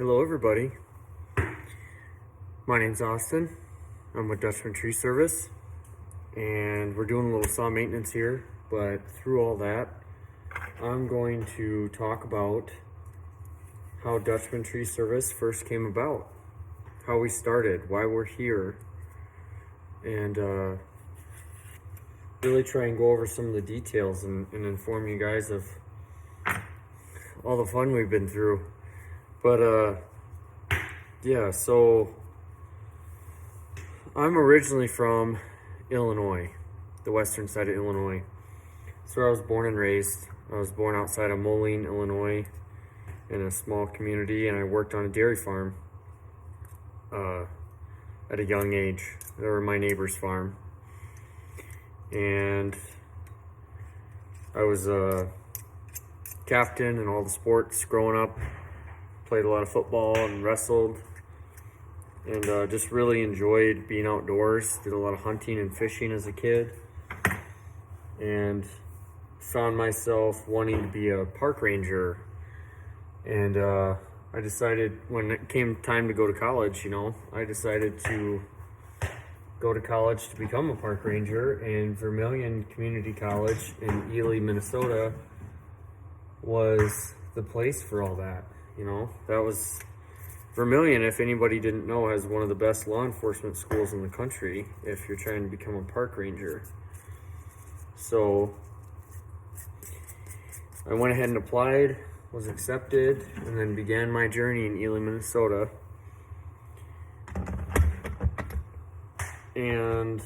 Hello everybody, my name's Austin. I'm with Dutchman Tree Service and we're doing a little saw maintenance here, but through all that I'm going to talk about how Dutchman Tree Service first came about, how we started, why we're here, and really try and go over some of the details and inform you guys of all the fun we've been through. But yeah, so I'm originally from Illinois, the western side of Illinois. That's where I was born and raised. I was born outside of Moline, Illinois, in a small community, and I worked on a dairy farm at a young age. They were my neighbor's farm. And I was a captain in all the sports growing up. Played a lot of football and wrestled, and just really enjoyed being outdoors. Did a lot of hunting and fishing as a kid, and found myself wanting to be a park ranger. And I decided, when it came time to go to college, I decided to go to college to become a park ranger, and Vermilion Community College in ELY, Minnesota was the place for all that. That was Vermilion, if anybody didn't know, has one of the best law enforcement schools in the country if you're trying to become a park ranger. So I went ahead and applied, was accepted, and then began my journey in ELY, Minnesota. And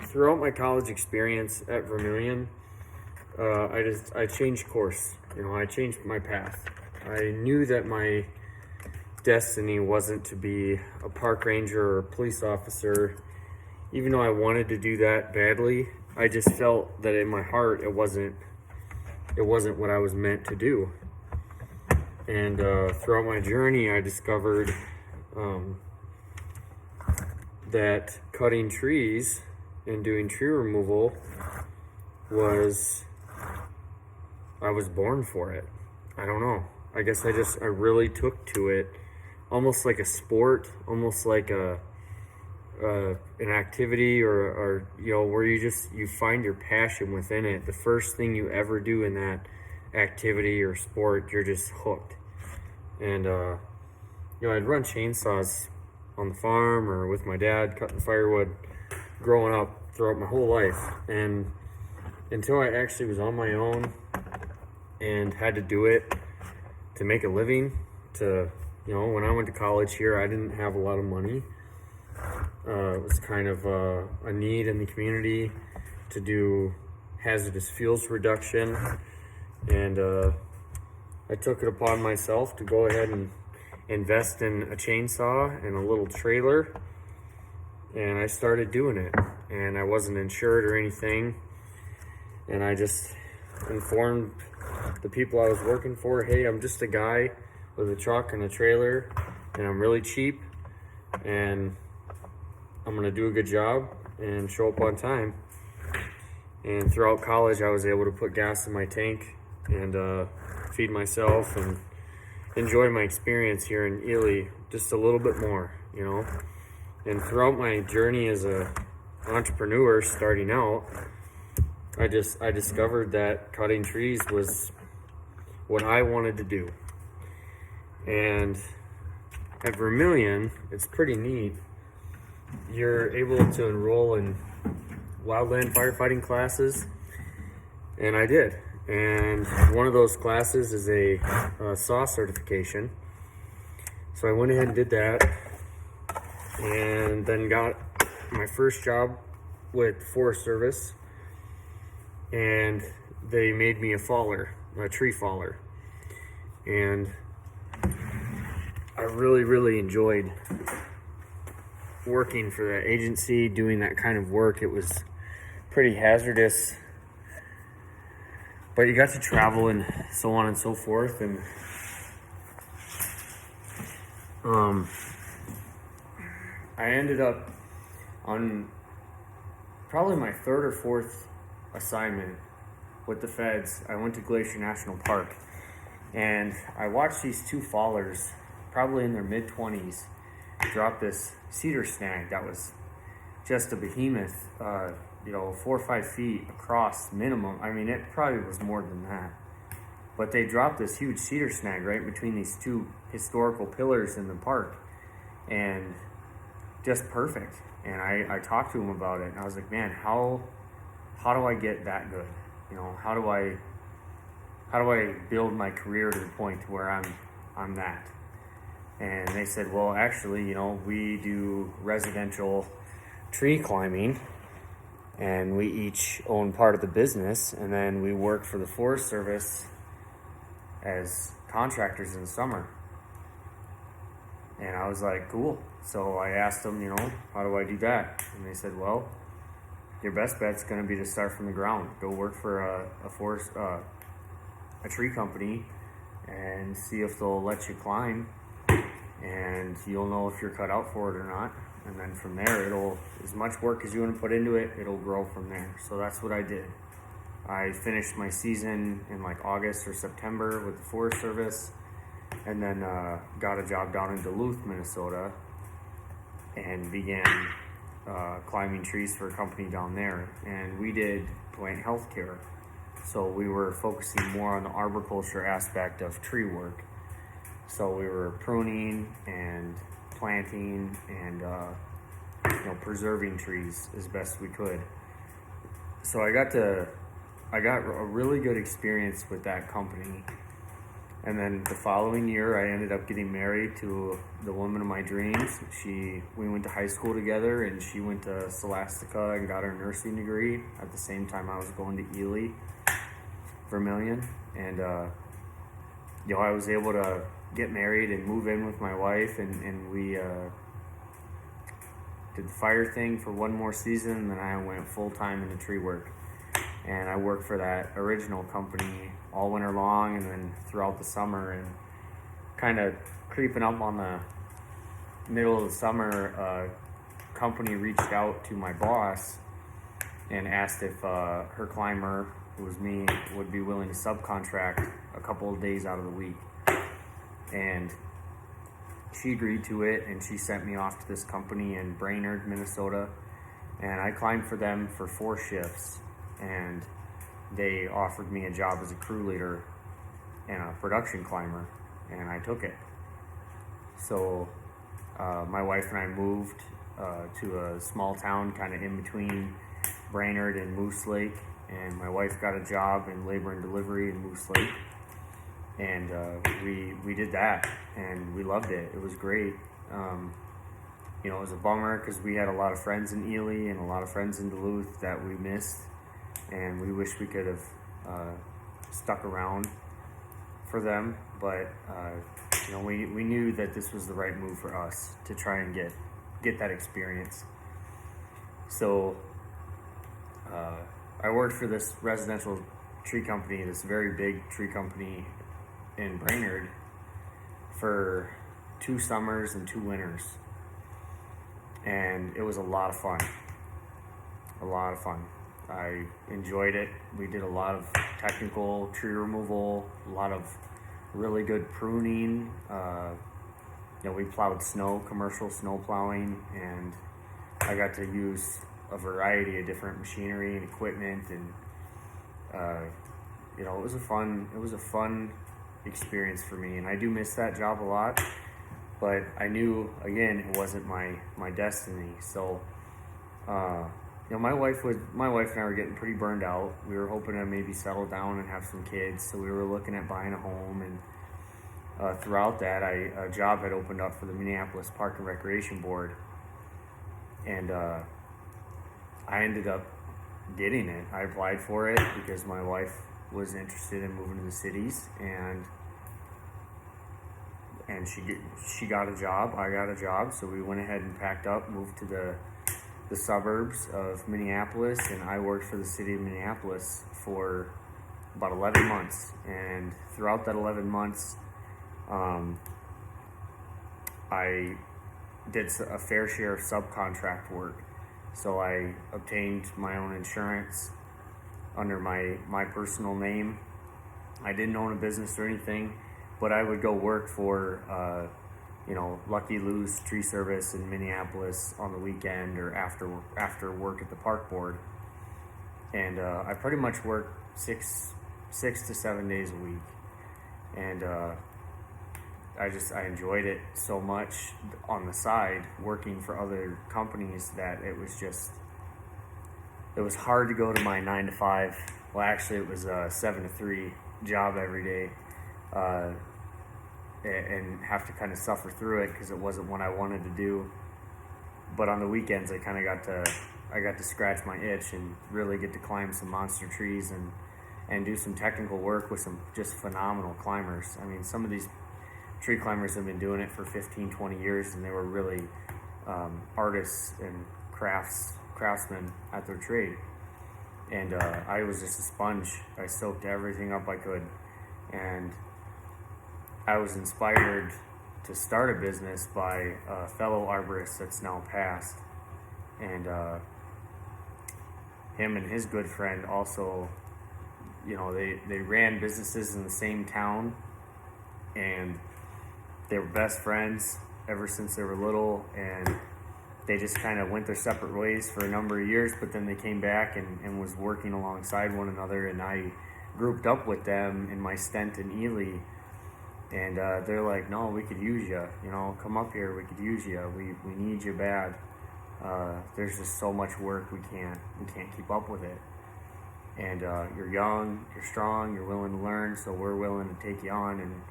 throughout my college experience at Vermilion, I changed course. I changed my path. I knew that my destiny wasn't to be a park ranger or a police officer. Even though I wanted to do that badly, I just felt that in my heart it wasn't what I was meant to do. And throughout my journey, I discovered that cutting trees and doing tree removal I was born for it. I don't know. I guess I really took to it almost like a sport, almost like an activity or where you find your passion within it. The first thing you ever do in that activity or sport, you're just hooked. And I'd run chainsaws on the farm or with my dad cutting firewood growing up throughout my whole life, and until I actually was on my own and had to do it to make a living. When I went to college here, I didn't have a lot of money. It was kind of a need in the community to do hazardous fuels reduction, and I took it upon myself to go ahead and invest in a chainsaw and a little trailer, and I started doing it. And I wasn't insured or anything, and I just informed the people I was working for, hey, I'm just a guy with a truck and a trailer, and I'm really cheap, and I'm gonna do a good job and show up on time. And throughout college, I was able to put gas in my tank and feed myself and enjoy my experience here in ELY just a little bit more, And throughout my journey as a entrepreneur starting out, I discovered that cutting trees was what I wanted to do. And at Vermilion, it's pretty neat. You're able to enroll in wildland firefighting classes, and I did. And one of those classes is a SAW certification. So I went ahead and did that, and then got my first job with Forest Service, and they made me a tree faller. And I really, really enjoyed working for that agency, doing that kind of work. It was pretty hazardous, but you got to travel and so on and so forth. And I ended up on probably my third or fourth assignment with the feds. I went to Glacier National Park, And I watched these two fallers, probably in their mid-20s, drop this cedar snag that was just a behemoth, 4 or 5 feet across minimum. I mean, it probably was more than that. But they dropped this huge cedar snag right between these two historical pillars in the park, and just perfect. And I talked to him about it, and I was like, man, how do I get that good? How do I build my career to the point to where I'm that? And they said, well, actually, we do residential tree climbing, and we each own part of the business, and then we work for the Forest Service as contractors in the summer. And I was like, cool. So I asked them, how do I do that? And they said, well, your best bet's going to be to start from the ground. Go work for a tree company and see if they'll let you climb, and you'll know if you're cut out for it or not. And then from there, as much work as you want to put into it, it'll grow from there. So that's what I did. I finished my season in like August or September with the Forest Service, and then got a job down in Duluth, Minnesota, and began climbing trees for a company down there. And we did plant health care. So we were focusing more on the arboriculture aspect of tree work. So we were pruning and planting and preserving trees as best we could. So I got a really good experience with that company. And then the following year, I ended up getting married to the woman of my dreams. We went to high school together, and she went to Scholastica and got her nursing degree at the same time I was going to ELY, Vermilion. And I was able to get married and move in with my wife, and we did the fire thing for one more season, and then I went full-time into tree work. And I worked for that original company all winter long, and then throughout the summer. And kind of creeping up on the middle of the summer, a company reached out to my boss and asked if her climber, who was me, would be willing to subcontract a couple of days out of the week. And she agreed to it, and she sent me off to this company in Brainerd, Minnesota. And I climbed for them for 4 shifts. And they offered me a job as a crew leader and a production climber, and I took it. So my wife and I moved to a small town kind of in between Brainerd and Moose Lake, and my wife got a job in labor and delivery in Moose Lake, and we did that, and we loved it. It was great. It was a bummer because we had a lot of friends in Ely and a lot of friends in Duluth that we missed. And we wish we could have stuck around for them, but we knew that this was the right move for us to try and get that experience. So I worked for this residential tree company, this very big tree company in Brainerd, for 2 summers and 2 winters, and it was a lot of fun. I enjoyed it. We did a lot of technical tree removal, a lot of really good pruning. We plowed snow, commercial snow plowing, and I got to use a variety of different machinery and equipment, and it was a fun experience for me, and I do miss that job a lot. But I knew, again, it wasn't my destiny. So. My wife and I were getting pretty burned out. We were hoping to maybe settle down and have some kids, so we were looking at buying a home. And throughout that, a job had opened up for the Minneapolis Park and Recreation Board, and I ended up getting it. I applied for it because my wife was interested in moving to the cities, and she got a job. I got a job, so we went ahead and packed up, moved to the suburbs of Minneapolis, and I worked for the city of Minneapolis for about 11 months. And throughout that 11 months, I did a fair share of subcontract work. So I obtained my own insurance under my personal name, I didn't own a business or anything, but I would go work for, Lucky Lou's Tree Service in Minneapolis on the weekend or after work at the park board. And I pretty much worked 6 to 7 days a week. And I enjoyed it so much on the side, working for other companies, that it was hard to go to my 9 to 5. Well, actually, it was a 7 to 3 job every day, and have to kind of suffer through it because it wasn't what I wanted to do. But on the weekends, I got to scratch my itch and really get to climb some monster trees and do some technical work with some just phenomenal climbers. I mean, some of these tree climbers have been doing it for 15, 20 years, and they were really artists and craftsmen at their trade. And I was just a sponge. I soaked everything up I could. And I was inspired to start a business by a fellow arborist that's now passed. And him and his good friend also, they ran businesses in the same town. And they were best friends ever since they were little. And they just kind of went their separate ways for a number of years, but then they came back and was working alongside one another, and I grouped up with them in my stint in ELY, and they're like, no, we could use you, come up here, we could use you, we need you bad. There's just so much work, we can't keep up with it, and you're young, you're strong, you're willing to learn, so we're willing to take you on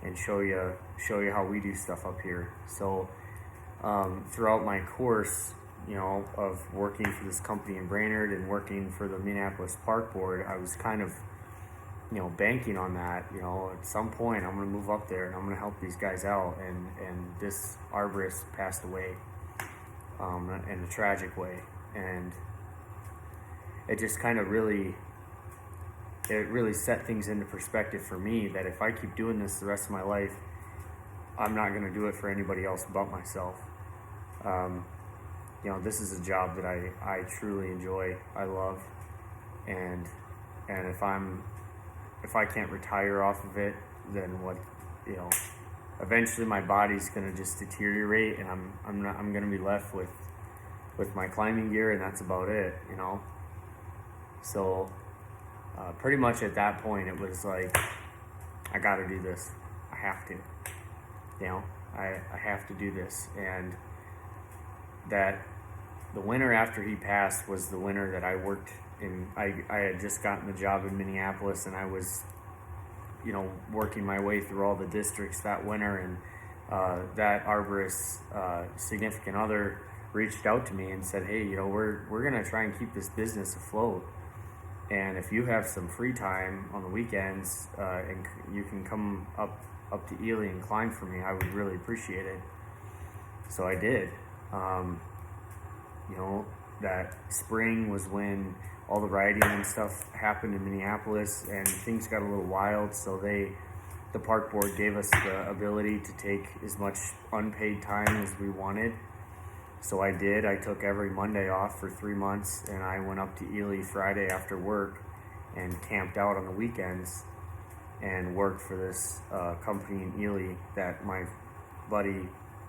and show you how we do stuff up here. So throughout my course, of working for this company in Brainerd and working for the Minneapolis Park Board, I was kind of, banking on that. At some point I'm going to move up there and I'm going to help these guys out. And this arborist passed away in a tragic way. And it just kind of really set things into perspective for me that if I keep doing this the rest of my life, I'm not going to do it for anybody else but myself. This is a job that I truly enjoy, I love, and if I can't retire off of it, then what, eventually my body's going to just deteriorate, and I'm going to be left with my climbing gear, and that's about it, So pretty much at that point, it was like, I got to do this. I have to. I have to do this. And that the winter after he passed was the winter that I worked in. I had just gotten the job in Minneapolis, and I was, working my way through all the districts that winter. And that arborist's significant other reached out to me and said, hey, we're going to try and keep this business afloat. And if you have some free time on the weekends, and you can come up to ELY and climb for me, I would really appreciate it. So I did. That spring was when all the rioting and stuff happened in Minneapolis, and things got a little wild. So the park board gave us the ability to take as much unpaid time as we wanted. So I did. I took every Monday off for 3 months, and I went up to ELY Friday after work and camped out on the weekends and worked for this company in ELY that my buddy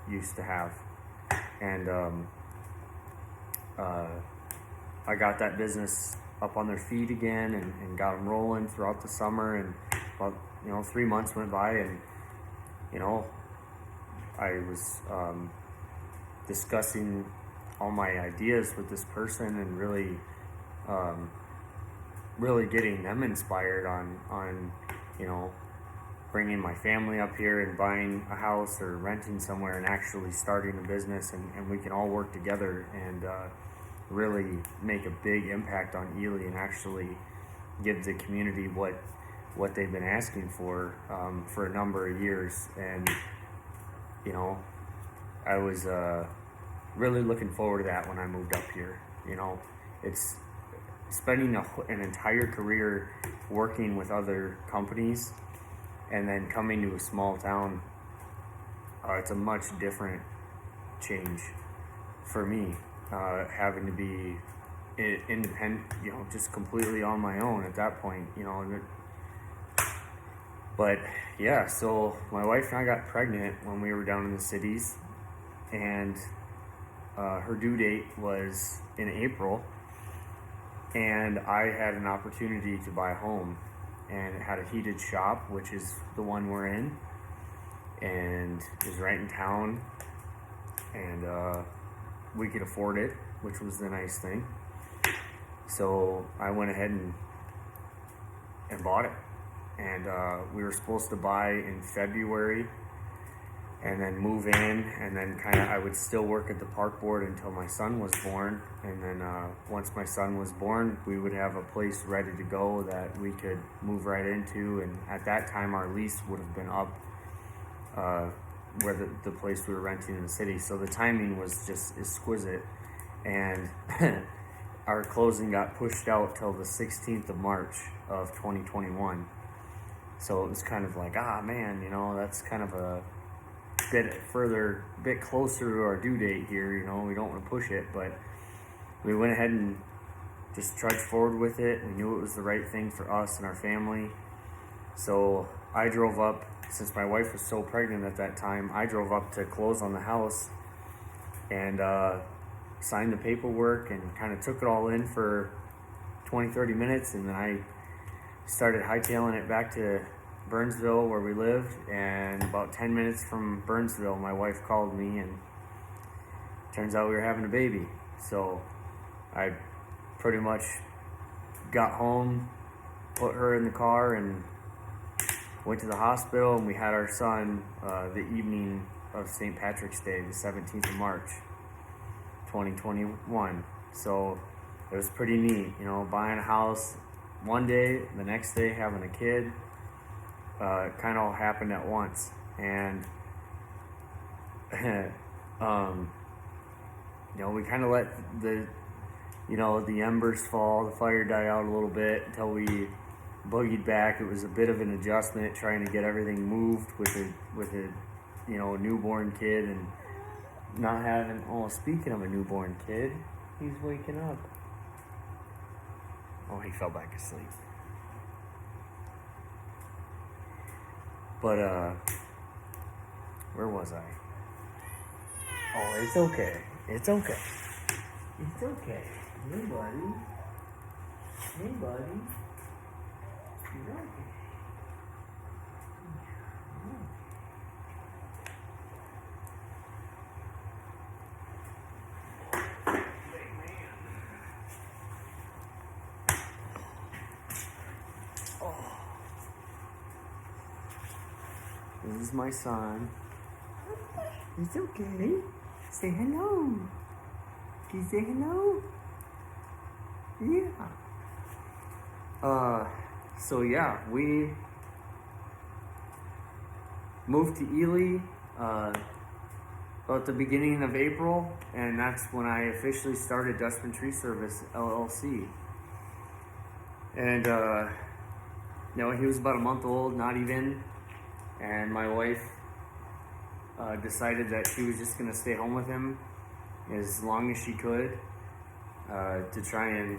used to have. And I got that business up on their feet again and got them rolling throughout the summer. And about 3 months went by, and I was discussing all my ideas with this person and really getting them inspired on bringing my family up here and buying a house or renting somewhere and actually starting a business, and we can all work together and really make a big impact on ELY and actually give the community what they've been asking for a number of years. And I was really looking forward to that when I moved up here. It's spending an entire career working with other companies and then coming to a small town. It's a much different change for me, having to be independent, just completely on my own at that point. And But yeah, so my wife and I got pregnant when we were down in the cities, and her due date was in April, and I had an opportunity to buy a home, and it had a heated shop, which is the one we're in, and is right in town, and we could afford it, which was the nice thing. So I went ahead and bought it, and we were supposed to buy in February and then move in, and then I would still work at the park board until my son was born, and then once my son was born, we would have a place ready to go that we could move right into. And at that time our lease would have been up where the place we were renting in the city, so the timing was just exquisite. And our closing got pushed out till the 16th of March of 2021. So it was kind of like, man, that's kind of a bit closer to our due date here. We don't want to push it, but we went ahead and just trudged forward with it. We knew it was the right thing for us and our family. So I drove up, since my wife was so pregnant at that time, I drove up to close on the house and signed the paperwork and kind of took it all in for 20-30 minutes, and then I started hightailing it back to Burnsville where we lived. And about 10 minutes from Burnsville, my wife called me, and turns out we were having a baby. So I pretty much got home, put her in the car, and went to the hospital, and we had our son the evening of St. Patrick's Day, the 17th of March 2021. So it was pretty neat, buying a house one day, the next day having a kid. It kind of all happened at once, and we kind of let the embers fall, the fire die out a little bit until we boogied back. It was a bit of an adjustment trying to get everything moved with a newborn kid, and not having. Oh, speaking of a newborn kid, he's waking up. Oh, he fell back asleep. But where was I? Oh, it's okay. It's okay. It's okay. Hey, buddy. Hey, buddy. You're okay. This is my son. It's okay. Say hello. Can you say hello? Yeah. So yeah, we moved to ELY about the beginning of April, and that's when I officially started Dutchman Tree Service LLC. And he was about a month old, not even. And my wife decided that she was just going to stay home with him as long as she could, to try and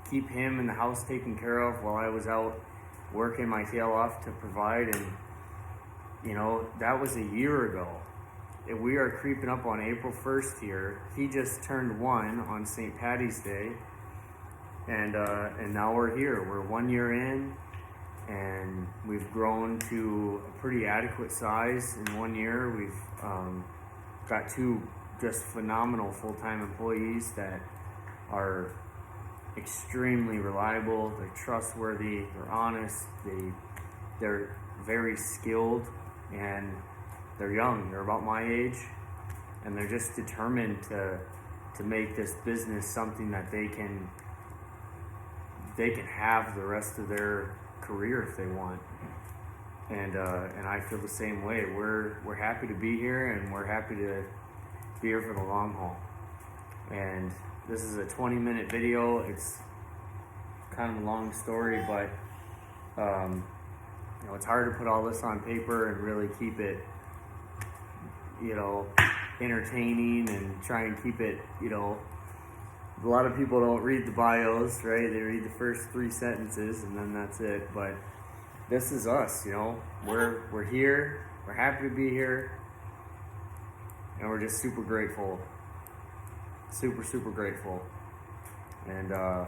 keep him in the house taken care of while I was out working my tail off to provide. And that was a year ago. We are creeping up on April 1st here. He just turned 1 on St. Patty's Day, and now we're here. We're 1 year in, and we've grown to a pretty adequate size in 1 year. We've got 2 just phenomenal full-time employees that are extremely reliable. They're trustworthy. They're honest. They're very skilled, and they're young. They're about my age, and they're just determined to make this business something that they can have the rest of their career if they want. And I feel the same way. We're happy to be here, and we're happy to be here for the long haul. And this is a 20-minute video. It's kind of a long story, but it's hard to put all this on paper and really keep it entertaining, and try and keep it, a lot of people don't read the bios, right? They read the first 3 sentences and then that's it. But this is us, you know. We're here. We're happy to be here, and we're just super grateful. Super grateful. And I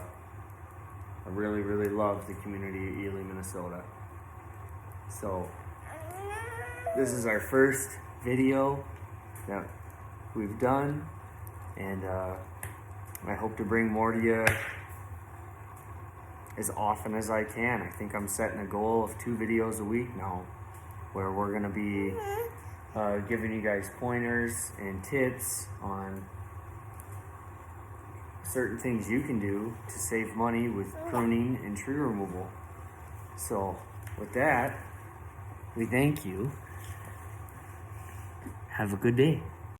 really love the community of Ely, Minnesota. So this is our first video that we've done, and I hope to bring more to you as often as I can. I think I'm setting a goal of 2 videos a week now, where we're gonna be giving you guys pointers and tips on certain things you can do to save money with pruning and tree removal. So with that, we thank you. Have a good day.